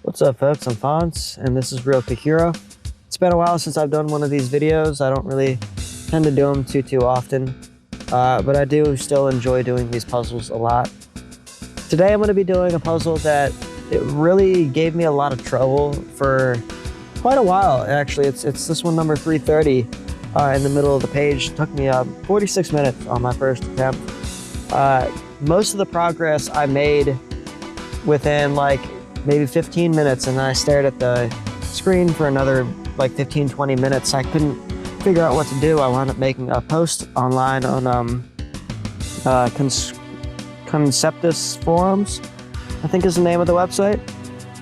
What's up, folks? I'm Fonze, and this is Real Kakuro. It's been a while since I've done one of these videos. I don't really tend to do them too often, but I do still enjoy doing these puzzles a lot. Today I'm going to be doing a puzzle that it really gave me a lot of trouble for quite a while, actually. It's this one, number 330, in the middle of the page. It took me 46 minutes on my first attempt. Most of the progress I made within like maybe 15 minutes, and then I stared at the screen for another like 15-20 minutes. I couldn't figure out what to do. I wound up making a post online on Conceptus Forums, I think is the name of the website,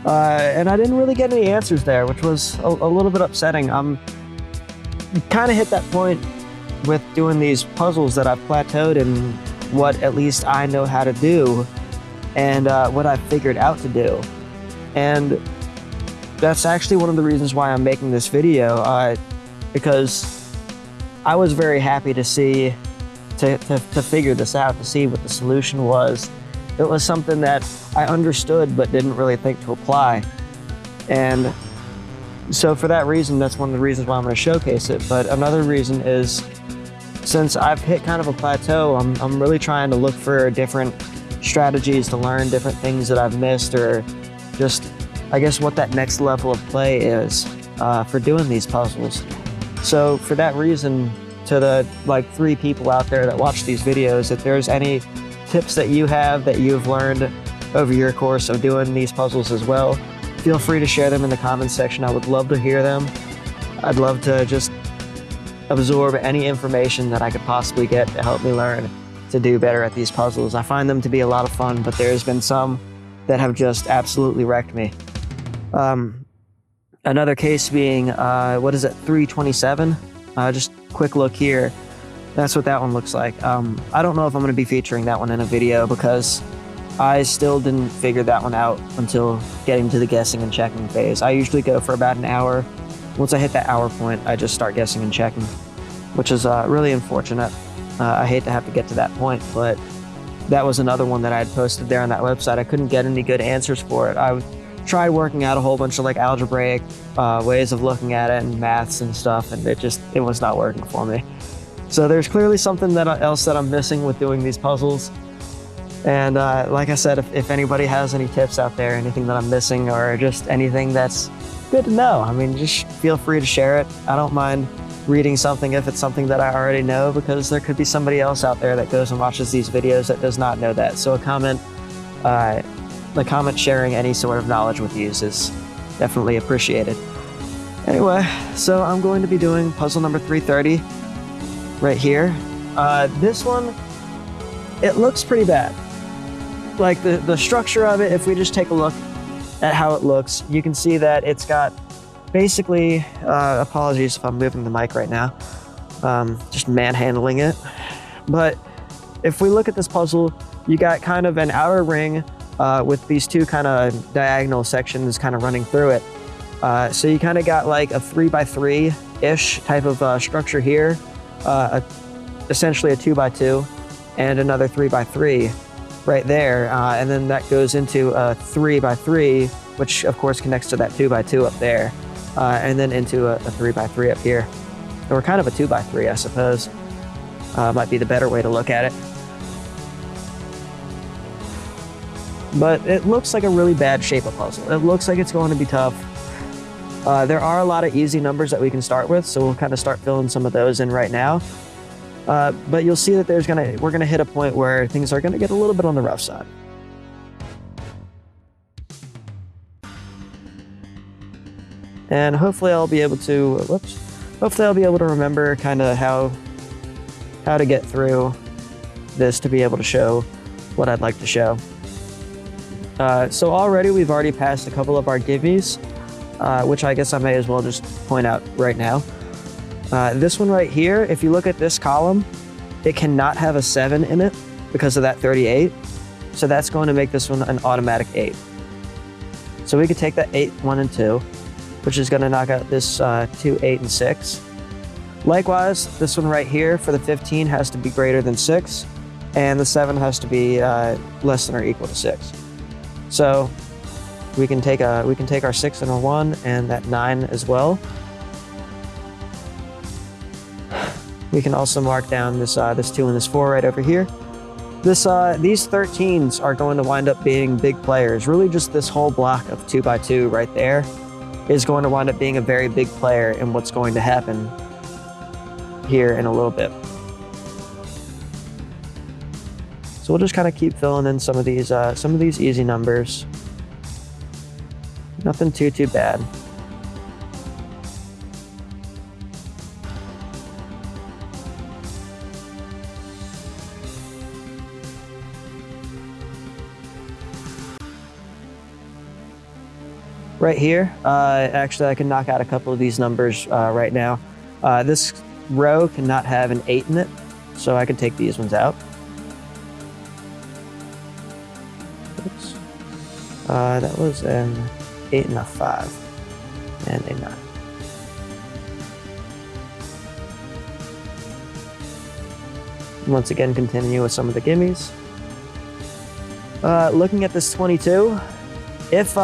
and I didn't really get any answers there, which was a little bit upsetting. I'm kind of hit that point with doing these puzzles that I've plateaued in what at least I know how to do and what I've figured out to do. And that's actually one of the reasons why I'm making this video, because I was very happy to see, to figure this out, to see what the solution was. It was something that I understood but didn't really think to apply. And so for that reason, that's one of the reasons why I'm going to showcase it. But another reason is, since I've hit kind of a plateau, I'm really trying to look for different strategies to learn different things that I've missed, or just, I guess, what that next level of play is for doing these puzzles. So for that reason, to the like 3 people out there that watch these videos, if there's any tips that you have that you've learned over your course of doing these puzzles as well, feel free to share them in the comments section. I would love to hear them. I'd love to just absorb any information that I could possibly get to help me learn to do better at these puzzles. I find them to be a lot of fun, but there's been some that have just absolutely wrecked me. Another case being, what is it, 327? Just quick look here. That's what that one looks like. I don't know if I'm going to be featuring that one in a video, because I still didn't figure that one out until getting to the guessing and checking phase. I usually go for about an hour. Once I hit that hour point, I just start guessing and checking, which is really unfortunate. I hate to have to get to that point, but that was another one that I had posted there on that website. I couldn't get any good answers for it. I tried working out a whole bunch of like algebraic ways of looking at it and maths and stuff, and it was not working for me. So there's clearly something else that I'm missing with doing these puzzles. And like I said, if anybody has any tips out there, anything that I'm missing, or just anything that's good to know, I mean, just feel free to share it. I don't mind reading something if it's something that I already know, because there could be somebody else out there that goes and watches these videos that does not know that. So the comment sharing any sort of knowledge with you is definitely appreciated. Anyway, so I'm going to be doing puzzle number 330 right here. This one, it looks pretty bad. Like the structure of it, if we just take a look at how it looks, you can see that it's got basically, apologies if I'm moving the mic right now, just manhandling it. But if we look at this puzzle, you got kind of an outer ring with these 2 kind of diagonal sections kind of running through it. So you kind of got like a 3x3-ish type of structure here, essentially a 2x2, and another 3x3 right there. And then that goes into a 3x3, which of course connects to that 2x2 up there. And then into a 3x3 up here. Or kind of a 2x3, I suppose. Might be the better way to look at it. But it looks like a really bad shape of puzzle. It looks like it's going to be tough. There are a lot of easy numbers that we can start with, so we'll kind of start filling some of those in right now. But you'll see that we're gonna hit a point where things are gonna get a little bit on the rough side. And hopefully I'll be able to, remember kind of how to get through this to be able to show what I'd like to show. So we've already passed a couple of our gimmies, which I guess I may as well just point out right now. This one right here, if you look at this column, it cannot have a 7 in it because of that 38. So that's going to make this one an automatic 8. So we could take that 8, 1, and 2, which is going to knock out this 2, 8, and 6. Likewise, this one right here for the 15 has to be greater than 6, and the 7 has to be less than or equal to 6. So We can take our 6 and a 1 and that 9 as well. We can also mark down this 2 and this 4 right over here. These 13s are going to wind up being big players. Really just this whole block of 2x2 right there is going to wind up being a very big player in what's going to happen here in a little bit. So we'll just kind of keep filling in some of these easy numbers. Nothing too bad. Right here, actually I can knock out a couple of these numbers right now. This row cannot have an 8 in it, so I can take these ones out. Oops. That was an 8 and a 5 and a 9. Once again, continue with some of the gimmies. Looking at this 22, if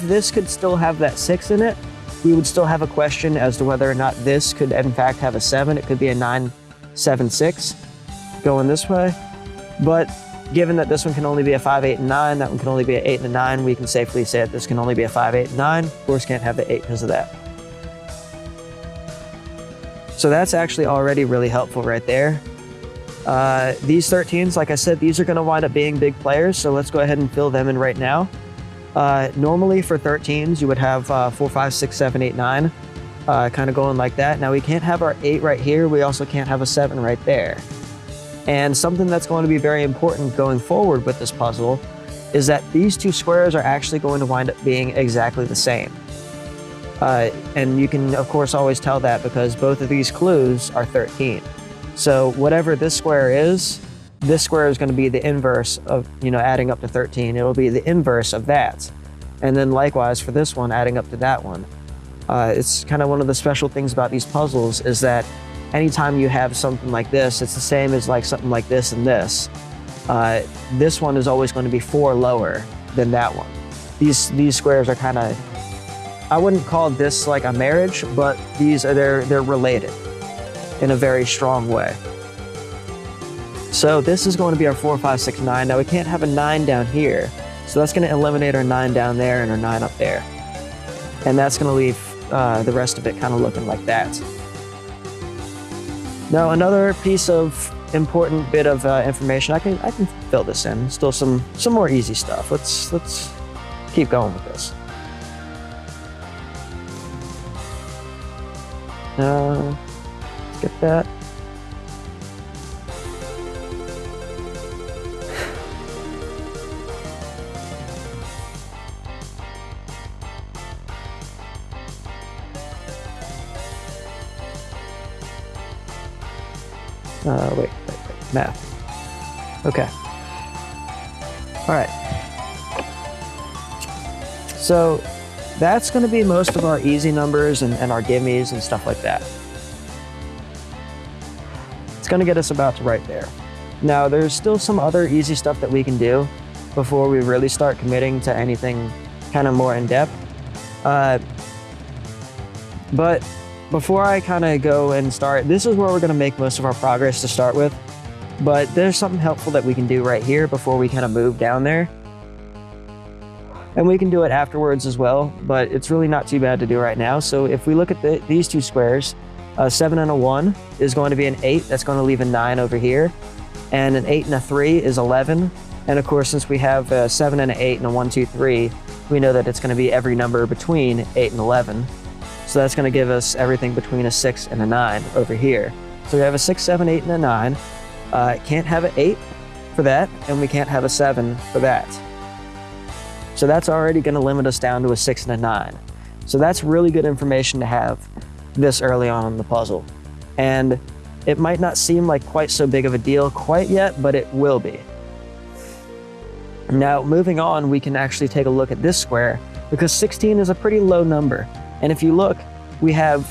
this could still have that 6 in it, we would still have a question as to whether or not this could in fact have a 7. It could be a 9, 7, 6 going this way. But given that this one can only be a 5, 8, and 9, that one can only be an 8 and a 9, we can safely say that this can only be a 5, 8, and 9. Of course, can't have the 8 because of that. So that's actually already really helpful right there. These 13s, like I said, these are going to wind up being big players, so let's go ahead and fill them in right now. Normally for 13s, you would have 4, 5, 6, 7, 8, 9, kind of going like that. Now we can't have our 8 right here. We also can't have a 7 right there. And something that's going to be very important going forward with this puzzle is that these two squares are actually going to wind up being exactly the same. And you can, of course, always tell that because both of these clues are 13. So whatever this square is going to be the inverse of, adding up to 13. It'll be the inverse of that. And then likewise for this one, adding up to that one. It's kind of one of the special things about these puzzles is that anytime you have something like this, it's the same as like something like this and this. This one is always going to be 4 lower than that one. These squares are kind of, I wouldn't call this like a marriage, but they're related in a very strong way. So this is going to be our 4, 5, 6, 9. Now we can't have a 9 down here, so that's going to eliminate our 9 down there and our 9 up there. And that's going to leave the rest of it kind of looking like that. Now another piece of important bit of information, I can fill this in. Still some more easy stuff. Let's keep going with this. Get that. Wait, math. Okay. All right. So that's going to be most of our easy numbers and our gimmies and stuff like that. It's going to get us about to right there. Now, there's still some other easy stuff that we can do before we really start committing to anything kind of more in depth. But before I kind of go and start, this is where we're going to make most of our progress to start with. But there's something helpful that we can do right here before we kind of move down there. And we can do it afterwards as well, but it's really not too bad to do right now. So if we look at these two squares, 7 and a 1 is going to be an 8. That's going to leave a 9 over here. And an 8 and a 3 is 11. And of course, since we have a 7 and an 8 and a 1, 2, 3, we know that it's going to be every number between 8 and 11. So that's going to give us everything between a 6 and a 9 over here. So we have a 6, 7, 8, and a 9. Can't have an 8 for that, and we can't have a 7 for that. So that's already going to limit us down to a 6 and a 9. So that's really good information to have this early on in the puzzle. And it might not seem like quite so big of a deal quite yet, but it will be. Now, moving on, we can actually take a look at this square because 16 is a pretty low number. And if you look, we have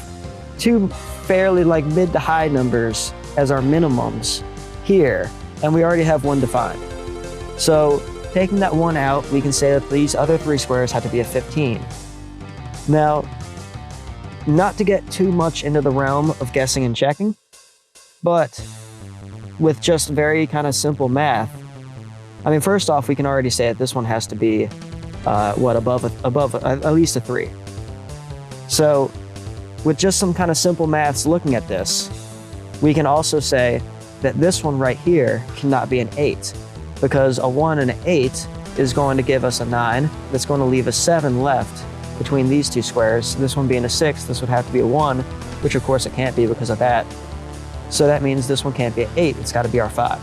two fairly like mid to high numbers as our minimums here, and we already have one defined. So taking that 1 out, we can say that these other 3 squares have to be a 15. Now, not to get too much into the realm of guessing and checking, but with just very kind of simple math, I mean, first off, we can already say that this one has to be, above at least a 3. So, with just some kind of simple maths looking at this, we can also say that this one right here cannot be an 8, because a 1 and an 8 is going to give us a 9. That's going to leave a 7 left between these 2 squares. This one being a 6, this would have to be a 1, which of course it can't be because of that. So that means this one can't be an 8, it's got to be our 5.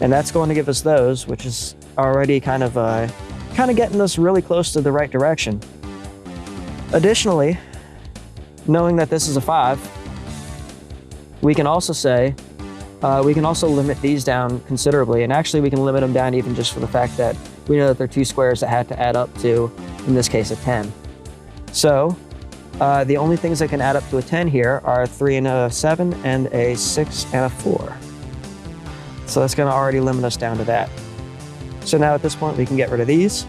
And that's going to give us those, which is already kind of getting us really close to the right direction. Additionally, knowing that this is a 5, we can also say, we can also limit these down considerably, and actually we can limit them down even just for the fact that we know that they're 2 squares that had to add up to, in this case, a 10. So, the only things that can add up to a 10 here are a 3 and a 7, and a 6 and a 4. So that's going to already limit us down to that. So now at this point we can get rid of these.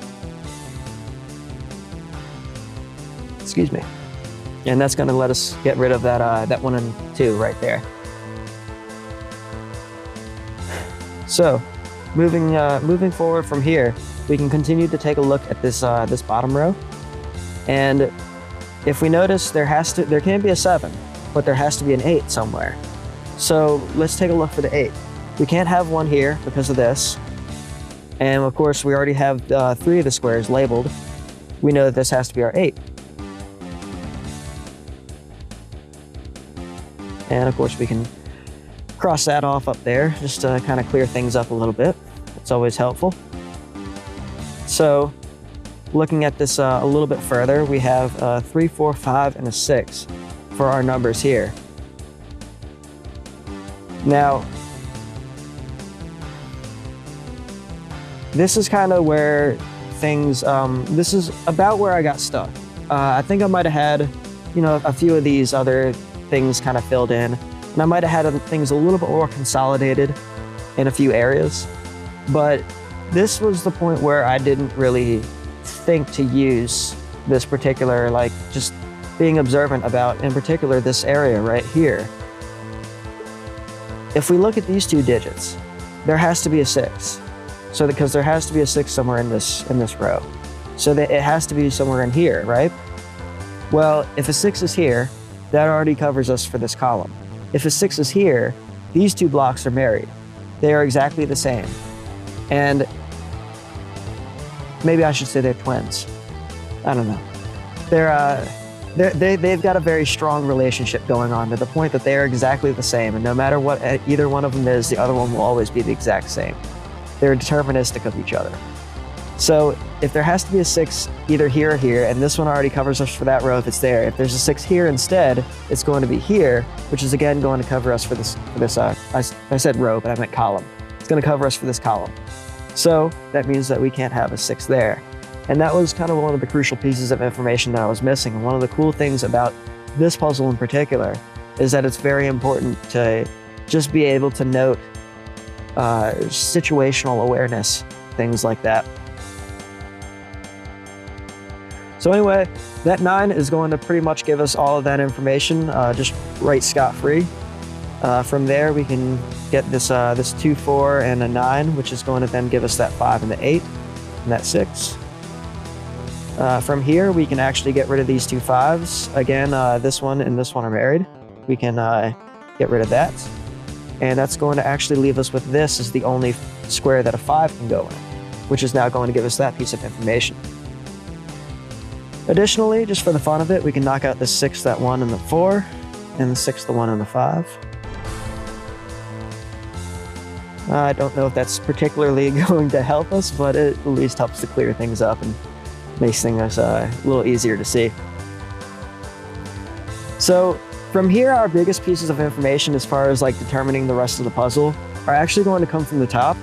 Excuse me. And that's going to let us get rid of that 1 and 2 right there. So, moving forward from here, we can continue to take a look at this this bottom row. And if we notice, there can't be a 7, but there has to be an 8 somewhere. So let's take a look for the 8. We can't have 1 here because of this. And of course, we already have 3 of the squares labeled. We know that this has to be our 8. And of course, we can cross that off up there just to kind of clear things up a little bit. It's always helpful. So, looking at this a little bit further, we have a 3, 4, 5, and a 6 for our numbers here. Now, this is kind of where things, this is about where I got stuck. I think I might have had, a few of these other things kind of filled in, and I might have had things a little bit more consolidated in a few areas, but this was the point where I didn't really think to use this particular, just being observant about, in particular, this area right here. If we look at these 2 digits, there has to be a 6. So because there has to be a 6 somewhere in this row. So that it has to be somewhere in here, right? Well, if a 6 is here, that already covers us for this column. If a 6 is here, these 2 blocks are married. They are exactly the same. And maybe I should say they're twins. I don't know. They've got a very strong relationship going on to the point that they are exactly the same, and no matter what either one of them is, the other one will always be the exact same. They're deterministic of each other. So if there has to be a 6 either here or here, and this one already covers us for that row if it's there. If there's a 6 here instead, it's going to be here, which is again going to cover us for this I said row, but I meant column. It's going to cover us for this column. So that means that we can't have a 6 there. And that was kind of one of the crucial pieces of information that I was missing. And one of the cool things about this puzzle in particular is that it's very important to just be able to note situational awareness, things like that. So anyway, that 9 is going to pretty much give us all of that information, just right scot-free. From there, we can get this 2, 4, and a 9, which is going to then give us that 5 and the 8, and that 6. From here, we can actually get rid of these 2 5s. Again, this one and this one are married. We can get rid of that. And that's going to actually leave us with this as the only square that a 5 can go in, which is now going to give us that piece of information. Additionally, just for the fun of it, we can knock out the 6, that 1, and the 4, and the 6, the 1, and the 5. I don't know if that's particularly going to help us, but it at least helps to clear things up and makes things a little easier to see. So from here, our biggest pieces of information as far as determining the rest of the puzzle are actually going to come from the top,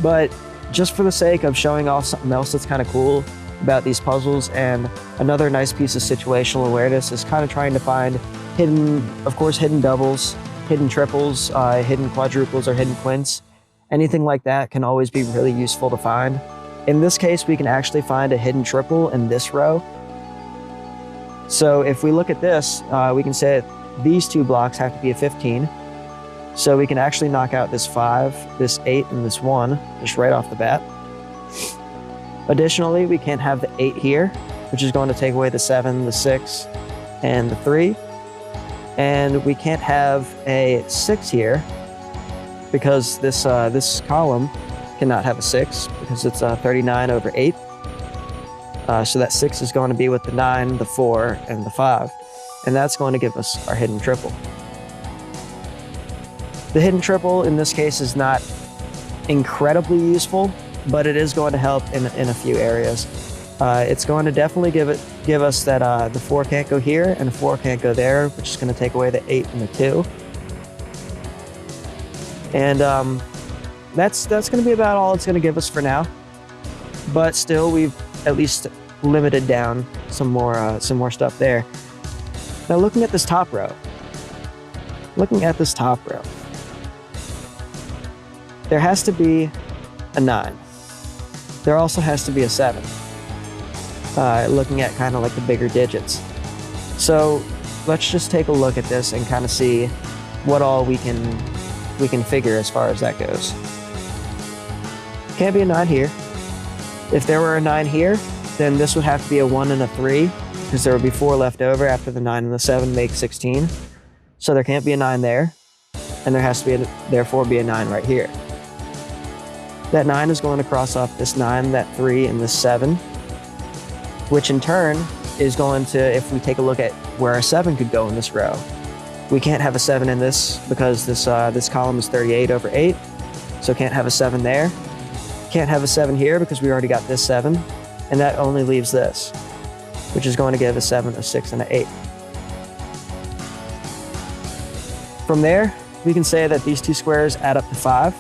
but just for the sake of showing off something else that's kind of cool about these puzzles, and another nice piece of situational awareness is kind of trying to find hidden doubles, hidden triples, hidden quadruples, or hidden quints. anything like that can always be really useful to find. In this case, we can actually find a hidden triple in this row. So if we look at this, we can say that these two blocks have to be a 15. So we can actually knock out this 5, this 8, and this 1 just right off the bat. Additionally, we can't have the 8 here, which is going to take away the 7, the 6, and the 3. And we can't have a 6 here because this column cannot have a 6 because it's 39 over 8. So that 6 is going to be with the 9, the 4, and the 5. And that's going to give us our hidden triple. The hidden triple in this case is not incredibly useful, but it is going to help in a few areas. It's going to definitely give us that the 4 can't go here and the 4 can't go there, which is going to take away the 8 and the 2. And that's going to be about all it's going to give us for now. But still, we've at least limited down some more stuff there. Now, looking at this top row, there has to be a 9. There also has to be a 7. Looking at kind of like the bigger digits. So let's just take a look at this and kind of see what all we can figure as far as that goes. Can't be a 9 here. If there were a 9 here, then this would have to be a 1 and a 3 because there would be 4 left over after the 9 and the 7 make 16. So there can't be a 9 there, and there has to be therefore be a 9 right here. That 9 is going to cross off this 9, that 3, and this 7, which in turn is going to, if we take a look at where a 7 could go in this row, we can't have a 7 in this because this column is 38 over 8, so can't have a 7 there. Can't have a 7 here because we already got this 7, and that only leaves this, which is going to give a 7, a 6, and an 8. From there, we can say that these two squares add up to 5,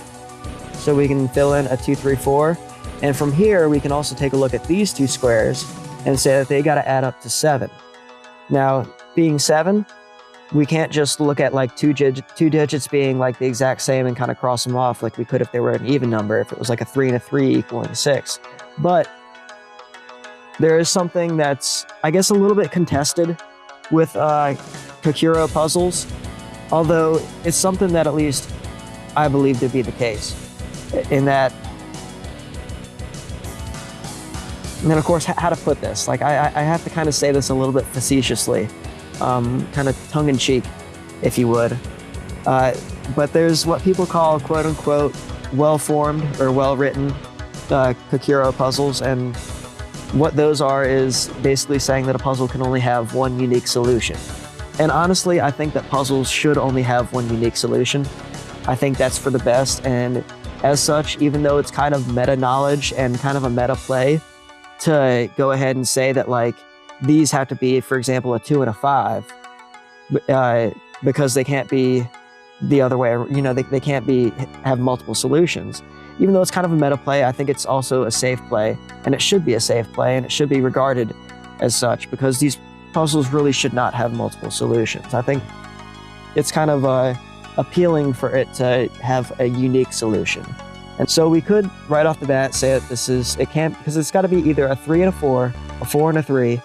so we can fill in a 2, 3, 4, and from here we can also take a look at these two squares and say that they got to add up to 7. Now, being 7, we can't just look at like two digits being like the exact same and kind of cross them off like we could if they were an even number, if it was like a 3 and a 3 equaling 6. But there is something that's, I guess, a little bit contested with Kakuro puzzles, although it's something that at least I believe to be the case. In that, and then of course, how to put this, like I have to kind of say this a little bit facetiously, kind of tongue-in-cheek, if you would. But there's what people call quote-unquote well-formed or well-written Kakuro puzzles, and what those are is basically saying that a puzzle can only have one unique solution. And honestly, I think that puzzles should only have one unique solution. I think that's for the best, and as such, even though it's kind of meta knowledge and kind of a meta play to go ahead and say that like these have to be, for example, a 2 and a 5, because they can't be the other way, you know, they can't have multiple solutions. Even though it's kind of a meta play, I think it's also a safe play, and it should be a safe play, and it should be regarded as such, because these puzzles really should not have multiple solutions. I think it's kind of appealing for it to have a unique solution. And so we could, right off the bat, say that it can't, because it's got to be either a 3 and a 4 and a 3,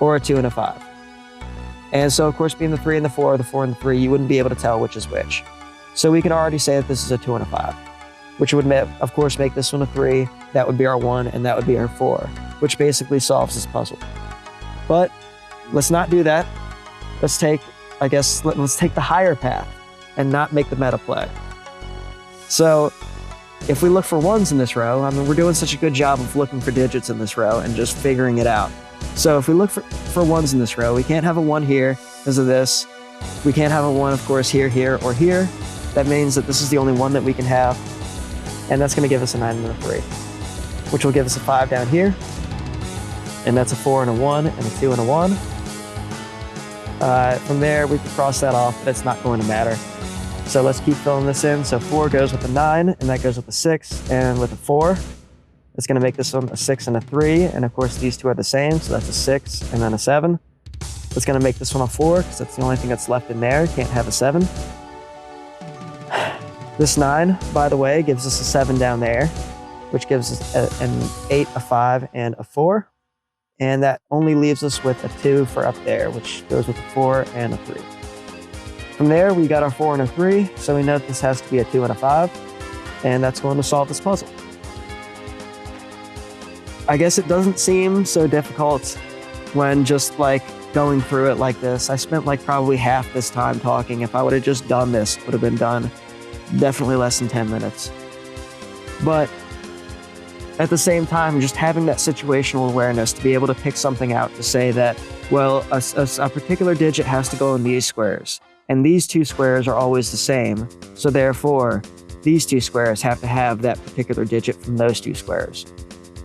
or a 2 and a 5. And so, of course, being the 3 and the 4, or the 4 and the 3, you wouldn't be able to tell which is which. So we can already say that this is a 2 and a 5, which would, of course, make this one a 3, that would be our 1, and that would be our 4, which basically solves this puzzle. But let's not do that. Let's take the higher path and not make the meta play. So if we look for 1s in this row, I mean, we're doing such a good job of looking for digits in this row and just figuring it out. So if we look for 1s in this row, we can't have a 1 here because of this. We can't have a 1, of course, here, or here. That means that this is the only 1 that we can have, and that's going to give us a 9 and a 3, which will give us a 5 down here, and that's a 4 and a 1, and a 2 and a 1. From there, we can cross that off, but it's not going to matter. So let's keep filling this in. So 4 goes with a 9, and that goes with a 6, and with a 4. It's going to make this one a 6 and a 3, and of course these two are the same, so that's a 6 and then a 7. It's going to make this one a 4, because that's the only thing that's left in there. Can't have a 7. This 9, by the way, gives us a 7 down there, which gives us an 8, a 5, and a 4. And that only leaves us with a 2 for up there, which goes with a 4 and a 3. From there, we got our 4 and a 3, so we know that this has to be a 2 and a 5, and that's going to solve this puzzle. I guess it doesn't seem so difficult when just like going through it like this. I spent like probably half this time talking. If I would have just done this, it would have been done definitely less than 10 minutes. But at the same time, just having that situational awareness to be able to pick something out to say that, well, a particular digit has to go in these squares, and these 2 squares are always the same, so therefore these 2 squares have to have that particular digit from those 2 squares,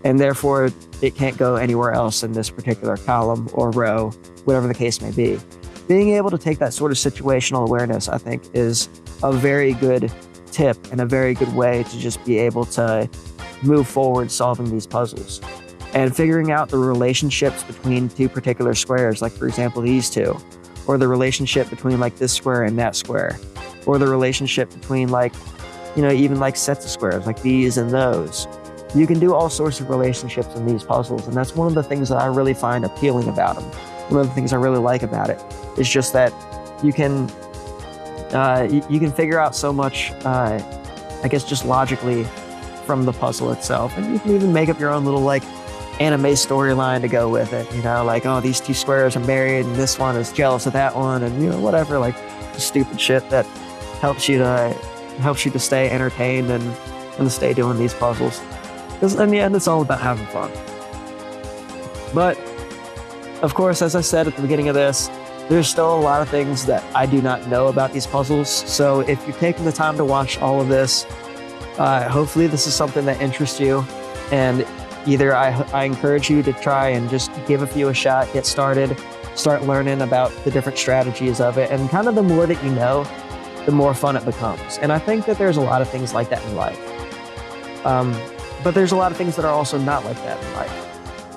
and therefore it can't go anywhere else in this particular column or row, whatever the case may be. Being able to take that sort of situational awareness, I think, is a very good tip and a very good way to just be able to move forward solving these puzzles and figuring out the relationships between 2 particular squares, like for example these 2, or the relationship between like this square and that square, or the relationship between like, you know, even like sets of squares like these and those. You can do all sorts of relationships in these puzzles, and that's one of the things that I really find appealing about them. One of the things I really like about it is just that you can figure out so much, I guess, just logically from the puzzle itself, and you can even make up your own little like anime storyline to go with it, you know, like, oh, these 2 squares are married and this one is jealous of that one, and you know, whatever, like stupid shit that helps you to stay entertained and to stay doing these puzzles, because in the end it's all about having fun. But of course, as I said at the beginning of this, there's still a lot of things that I do not know about these puzzles, so if you're taking the time to watch all of this, hopefully this is something that interests you, and either I encourage you to try and just give a few a shot, get started, start learning about the different strategies of it, and kind of the more that you know, the more fun it becomes. And I think that there's a lot of things like that in life. But there's a lot of things that are also not like that in life.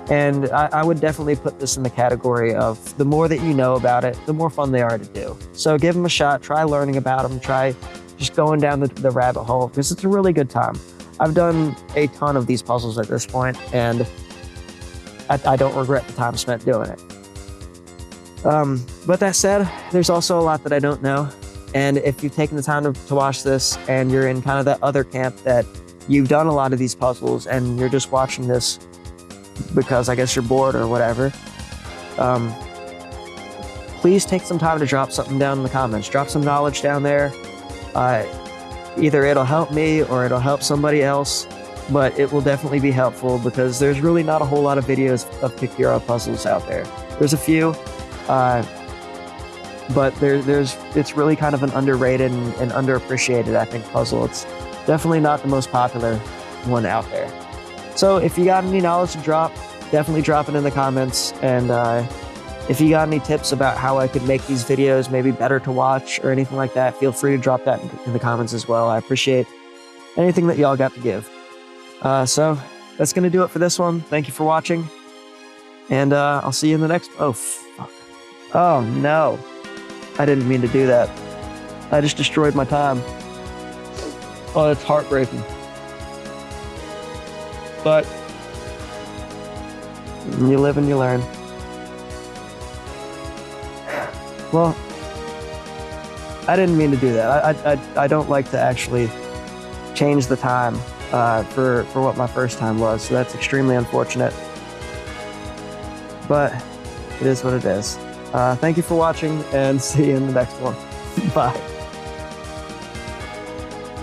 And I would definitely put this in the category of the more that you know about it, the more fun they are to do. So give them a shot, try learning about them, try just going down the rabbit hole, because it's a really good time. I've done a ton of these puzzles at this point, and I don't regret the time spent doing it. But that said, there's also a lot that I don't know. And if you've taken the time to watch this and you're in kind of that other camp that you've done a lot of these puzzles and you're just watching this because I guess you're bored or whatever, please take some time to drop something down in the comments. Drop some knowledge down there. Either it'll help me or it'll help somebody else, but it will definitely be helpful because there's really not a whole lot of videos of Kakuro puzzles out there. There's a few, but it's really kind of an underrated and underappreciated, I think, puzzle. It's definitely not the most popular one out there. So if you got any knowledge to drop, definitely drop it in the comments. And if you got any tips about how I could make these videos maybe better to watch or anything like that, feel free to drop that in the comments as well. I appreciate anything that y'all got to give. So that's going to do it for this one. Thank you for watching. And I'll see you in the next... Oh, fuck. Oh, no. I didn't mean to do that. I just destroyed my time. Oh, that's heartbreaking. But you live and you learn. Well, I didn't mean to do that. I don't like to actually change the time for what my first time was, so that's extremely unfortunate. But it is what it is. Thank you for watching, and see you in the next one. Bye.